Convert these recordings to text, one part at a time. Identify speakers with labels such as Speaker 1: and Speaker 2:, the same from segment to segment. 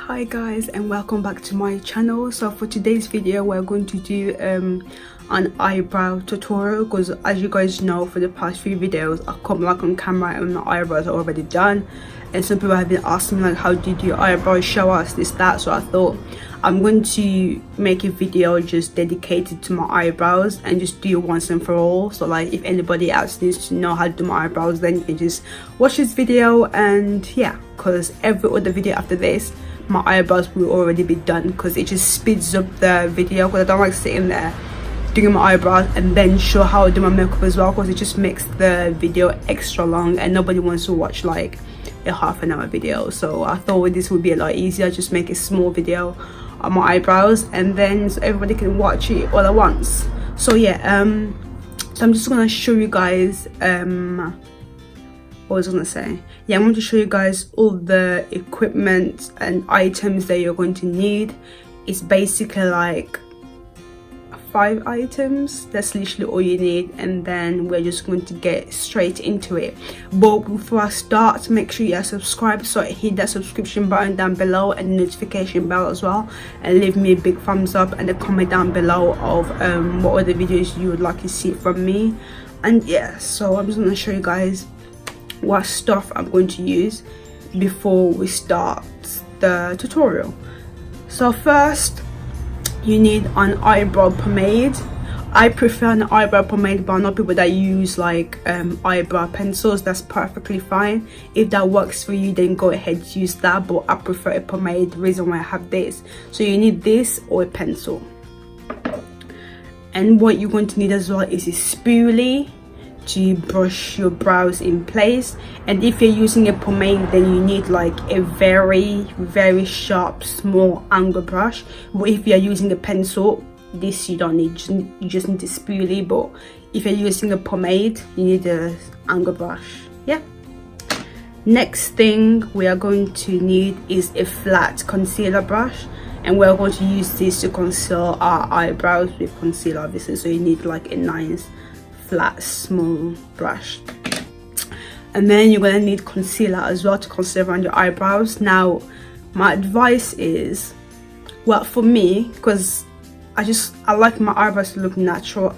Speaker 1: Hi guys, and welcome back to my channel. So for today's video we're going to do an eyebrow tutorial, because as you guys know, for the past few videos I come like on camera and my eyebrows are already done, and some people have been asking me like, how do you do your eyebrows, show us this, that. So I thought I'm going to make a video just dedicated to my eyebrows and just do it once and for all. So like if anybody else needs to know how to do my eyebrows, then you can just watch this video. And yeah, because every other video after this my eyebrows will already be done, because it just speeds up the video, because I don't like sitting there doing my eyebrows and then show how I do my makeup as well, because it just makes the video extra long and nobody wants to watch like a half-an-hour video. So I thought this would be a lot easier, just make a small video on my eyebrows and then so everybody can watch it all at once. So yeah, so I'm just gonna show you guys what was I gonna say? Yeah, I'm going to show you guys all the equipment and items that you're going to need. It's basically like 5 items. That's literally all you need, and then we're just going to get straight into it. But before I start, make sure you are subscribed, so hit that subscription button down below and the notification bell as well, and leave me a big thumbs up and a comment down below of what other videos you would like to see from me. And yeah, so I'm just going to show you guys what stuff I'm going to use before we start the tutorial. So first you need an eyebrow pomade. I prefer an eyebrow pomade, but I know people that use like eyebrow pencils. That's perfectly fine. If that works for you, then go ahead, use that, but I prefer a pomade. The reason why I have this, so you need this or a pencil. And what you're going to need as well is a spoolie to brush your brows in place. And if you're using a pomade, then you need like a very sharp small angle brush. But if you're using a pencil, this you don't need, you just need a spoolie. But if you're using a pomade, you need a angle brush. Yeah. Next thing we are going to need is a flat concealer brush, and we're going to use this to conceal our eyebrows with concealer, obviously. So you need like a nice flat small brush. And then you're gonna need concealer as well to conceal around your eyebrows. Now my advice is, well, for me, because I like my eyebrows to look natural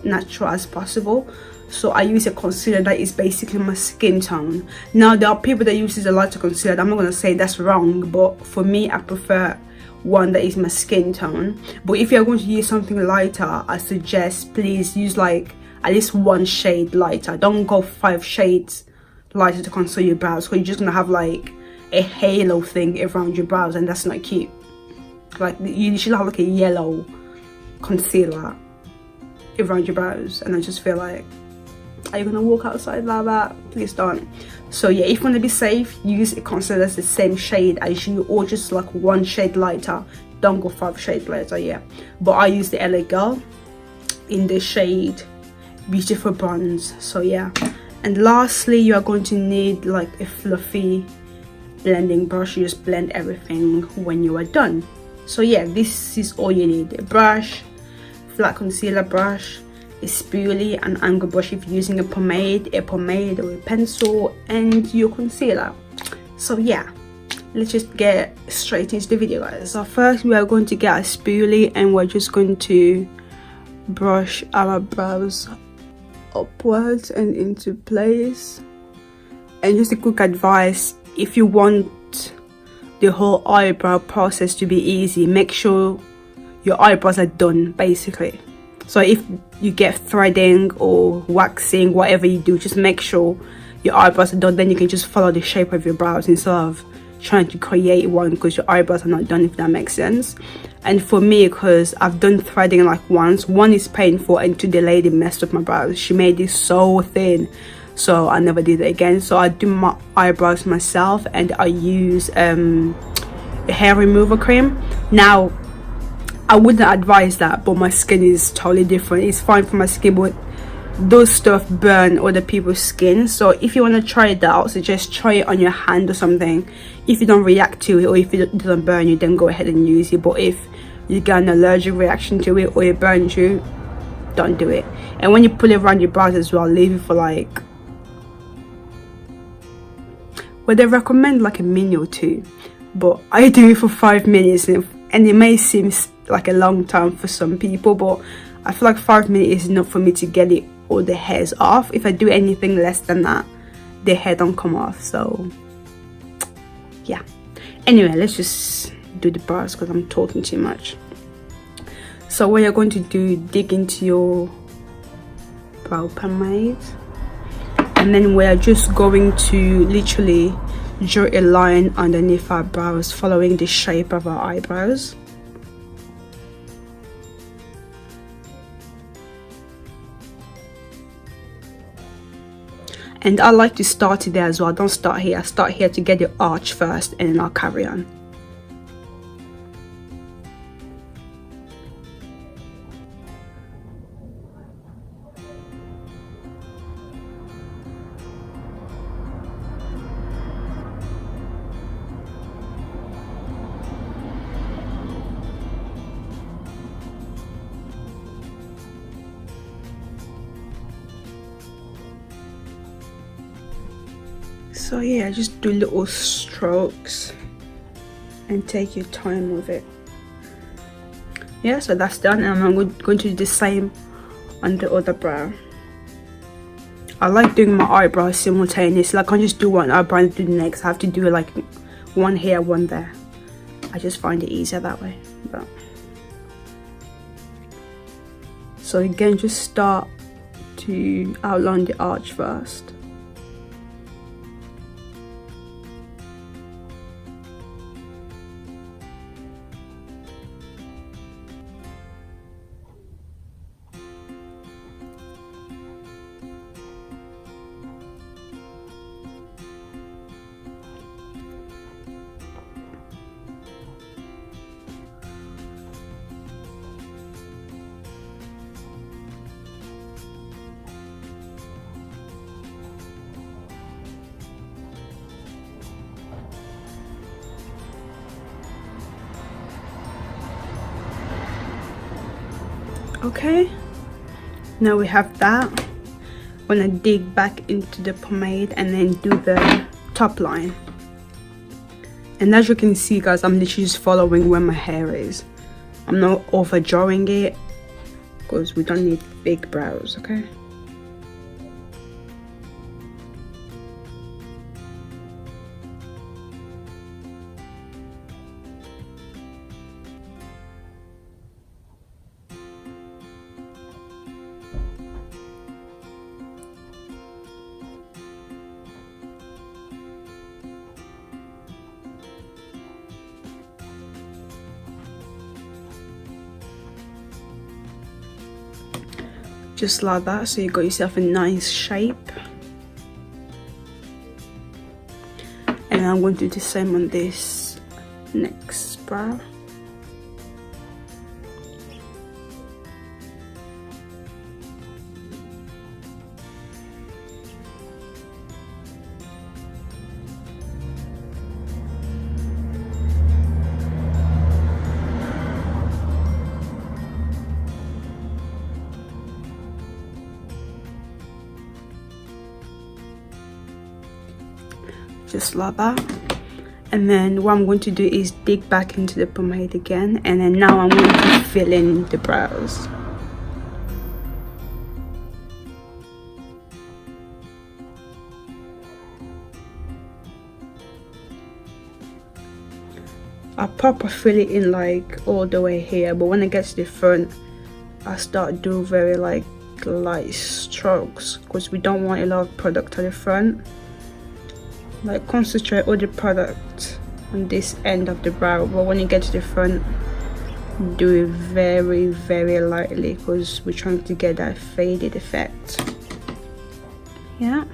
Speaker 1: as possible, so I use a concealer that is basically my skin tone. Now there are people that uses a lighter concealer. I'm not gonna say that's wrong, but for me I prefer one that is my skin tone. But if you're going to use something lighter, I suggest please use like at least 1 shade lighter. Don't go 5 shades lighter to conceal your brows, because you're just gonna have like a halo thing around your brows, and that's not cute. Like you should have like a yellow concealer around your brows, and I just feel like, are you gonna walk outside like that? Please don't. So yeah, if you want to be safe, use a concealer that's the same shade as you, or just like 1 shade lighter. Don't go 5 shades lighter. Yeah, but I use the LA Girl in the shade Beautiful Bronze. So yeah, and lastly you are going to need like a fluffy blending brush. You just blend everything when you are done. So yeah, this is all you need: a brush, flat concealer brush, a spoolie, an angle brush if you're using a pomade or a pencil, and your concealer. So yeah, let's just get straight into the video, guys. So first we are going to get a spoolie, and we're just going to brush our brows upwards and into place. And just a quick advice, if you want the whole eyebrow process to be easy, make sure your eyebrows are done basically. So if you get threading or waxing, whatever you do, just make sure your eyebrows are done. Then you can just follow the shape of your brows instead of trying to create one because your eyebrows are not done, if that makes sense. And for me, because I've done threading like once, one is painful, and two, the lady messed up my brows. She made it so thin, so I never did it again. So I do my eyebrows myself, and I use a hair removal cream. Now I wouldn't advise that, but my skin is totally different. It's fine for my skin, but those stuff burn other people's skin. So if you want to try it out, so just try it on your hand or something. If you don't react to it, or if it doesn't burn you, then go ahead and use it. But if you get an allergic reaction to it or it burns you, don't do it. And when you pull it around your brows as well, leave it for like, well, they recommend like a minute or two, but I do it for 5 minutes, and it may seem like a long time for some people, but I feel like 5 minutes is enough for me to get it all the hairs off. If I do anything less than that, the hair don't come off. So yeah, anyway, let's just do the brows because I'm talking too much. So what you're going to do, dig into your brow pomade, and then we're just going to literally draw a line underneath our brows following the shape of our eyebrows. And I like to start it there as well. Don't start here. I start here to get the arch first, and then I'll carry on. So yeah, just do little strokes and take your time with it. Yeah, so that's done, and I'm going to do the same on the other brow. I like doing my eyebrows simultaneously. I can't just do one eyebrow and do the next. I have to do like one here, one there. I just find it easier that way. But so again, just start to outline the arch first. Okay, now we have that. I'm gonna dig back into the pomade and then do the top line. And as you can see, guys, I'm literally just following where my hair is. I'm not overdrawing it because we don't need big brows, okay? Just like that, so you got yourself a nice shape. And I'm going to do the same on this next brow. Just like that. And then what I'm going to do is dig back into the pomade again, and then now I'm going to fill in the brows. I proper fill it in like all the way here, but when I get to the front I start doing very like light strokes because we don't want a lot of product at the front. Like concentrate all the product on this end of the brow, but when you get to the front, do it very very lightly because we're trying to get that faded effect. Yeah,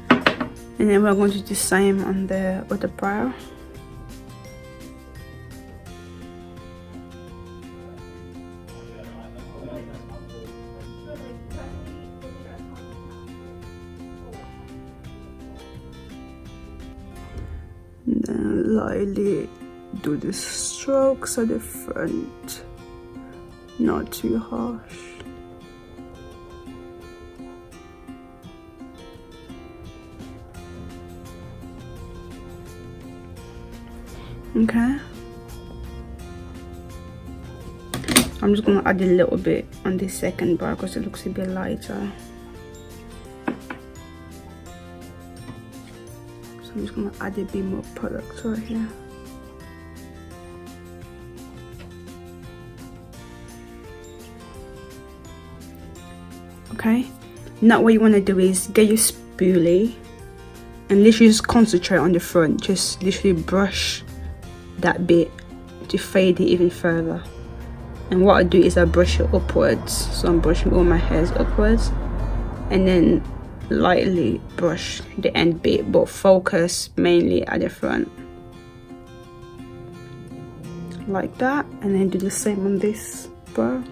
Speaker 1: and then we're going to do the same on the other brow. And then lightly do the strokes at the front, not too harsh. Okay, I'm just gonna add a little bit on this second brow because it looks a bit lighter. So I'm just gonna add a bit more product right here. Okay, now what you want to do is get your spoolie and literally just concentrate on the front. Just literally brush that bit to fade it even further. And what I do is I brush it upwards, so I'm brushing all my hairs upwards, and then lightly brush the end bit, but focus mainly at the front, like that. And then do the same on this brow.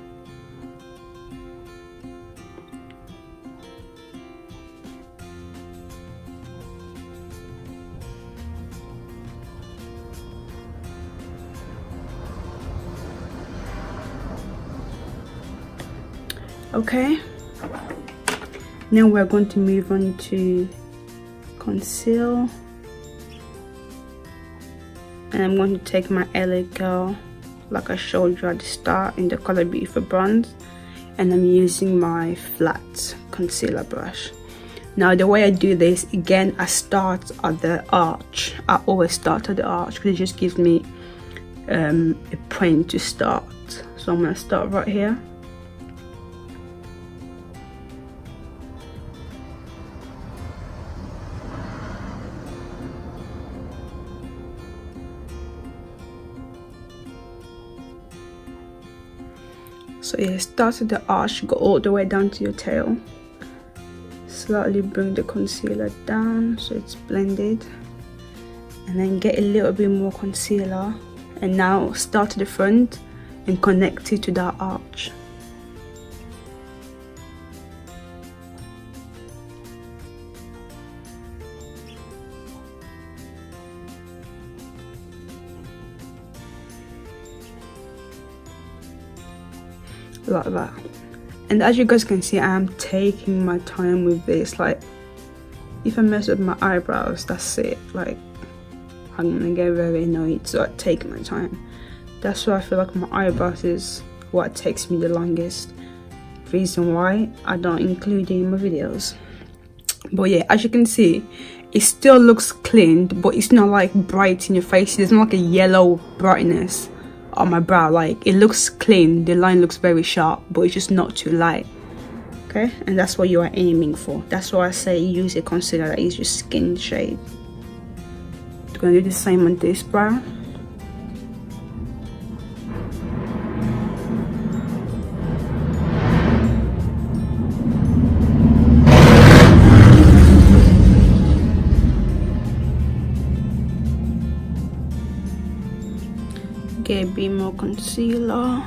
Speaker 1: Okay, now we're going to move on to conceal, and I'm going to take my LA Girl, like I showed you at the start, in the color Beautiful Bronze, and I'm using my flat concealer brush. Now the way I do this, again, I start at the arch. I always start at the arch because it just gives me a point to start. So I'm going to start right here. So yeah, start at the arch, go all the way down to your tail. Slightly bring the concealer down so it's blended, and then get a little bit more concealer, and now start at the front and connect it to that arch. Like that. And as you guys can see, I am taking my time with this. Like, if I mess up my eyebrows, that's it. Like, I'm gonna get very annoyed, so I take my time. That's why I feel like my eyebrows is what takes me the longest. Reason why I don't include it in my videos. But yeah, as you can see, it still looks cleaned, but it's not like bright in your face. There's not like a yellow brightness on my brow. Like, it looks clean, the line looks very sharp, but it's just not too light. Okay, and that's what you are aiming for. That's why I say use a concealer that is your skin shade. I'm gonna do the same on this brow. Get a bit more concealer.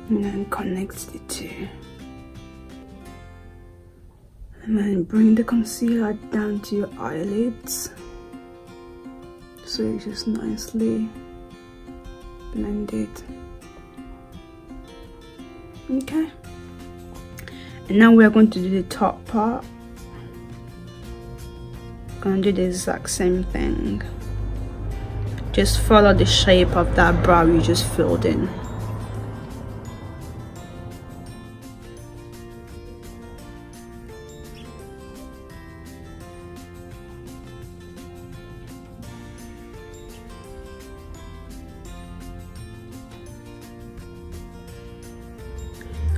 Speaker 1: And then connect the two. And then bring the concealer down to your eyelids. So it's just nicely blended. Okay, and now we're going to do the top part. Gonna do the exact same thing. Just follow the shape of that brow you just filled in.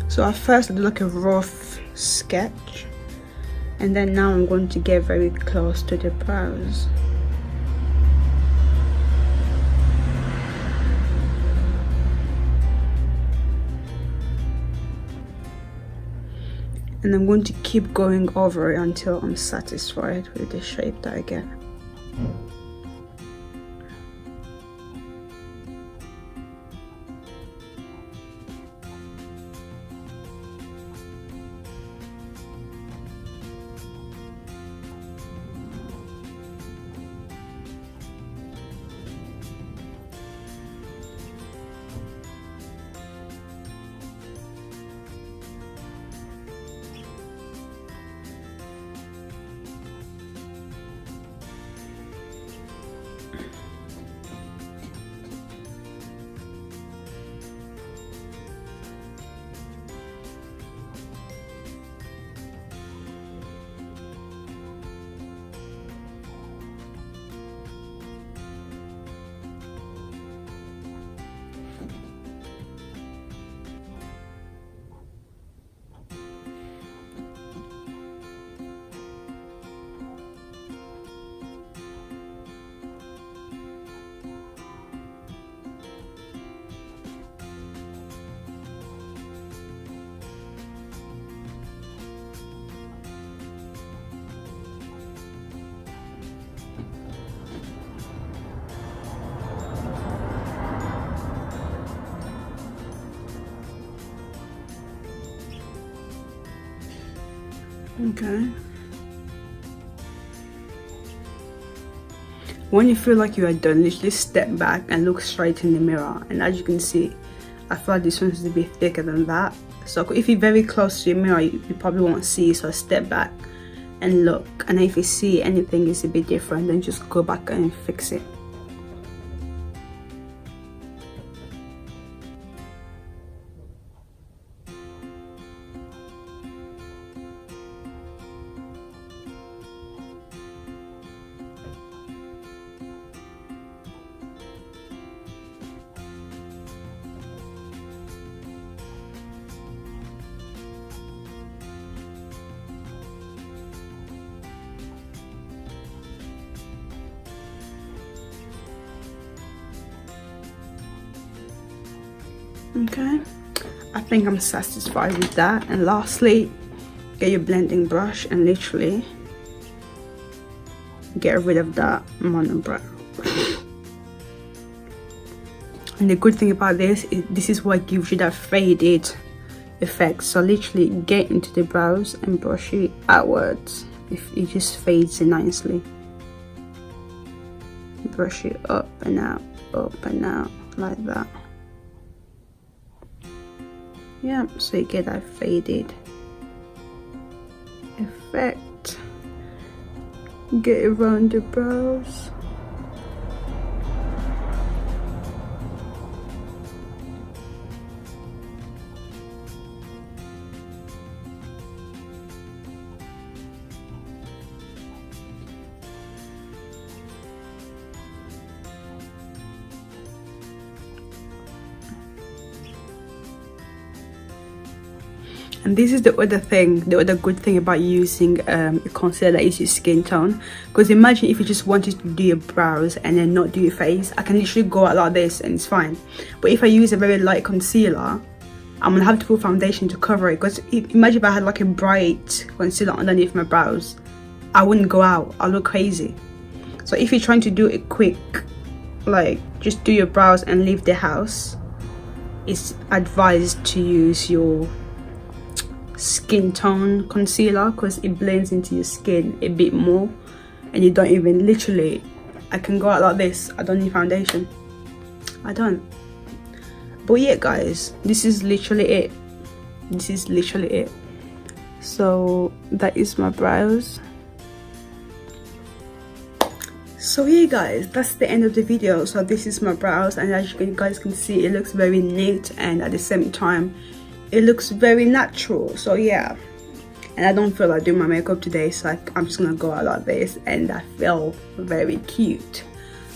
Speaker 1: So at first I did like a rough sketch, and then now I'm going to get very close to the brows. And I'm going to keep going over it until I'm satisfied with the shape that I get. Okay. When you feel like you are done, literally step back and look straight in the mirror. And as you can see, I feel like this one's a bit thicker than that. So if you're very close to your mirror, you probably won't see. So step back and look. And if you see anything is a bit different, then just go back and fix it. Okay, I think I'm satisfied with that. And lastly, get your blending brush and literally get rid of that monobrow. And the good thing about this is this is what gives you that faded effect. So literally get into the brows and brush it outwards. If it just fades it nicely. Brush it up and out like that. Yeah, so you get that faded effect. Get it around the brows. And this is the other thing, the other good thing about using a concealer that is your skin tone. Because imagine if you just wanted to do your brows and then not do your face, I can literally go out like this and it's fine. But if I use a very light concealer, I'm gonna have to put foundation to cover it. Because imagine if I had like a bright concealer underneath my brows, I wouldn't go out, I'll look crazy. So if you're trying to do it quick, like just do your brows and leave the house, it's advised to use your skin tone concealer because it blends into your skin a bit more and you don't even literally, I can go out like this, I don't need foundation, I don't. But yeah guys, this is literally it, so that is my brows. So yeah guys, that's the end of the video. So this is my brows, and as you guys can see, it looks very neat and at the same time it looks very natural. So yeah, and I don't feel like doing my makeup today, so I'm just gonna go out like this and I feel very cute.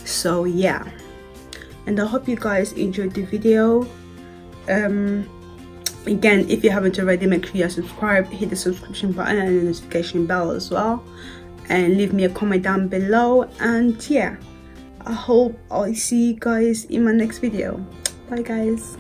Speaker 1: So yeah, and I hope you guys enjoyed the video. Again, if you haven't already, make sure you're subscribed, hit the subscription button and the notification bell as well, and leave me a comment down below. And yeah, I hope I'll see you guys in my next video. Bye guys.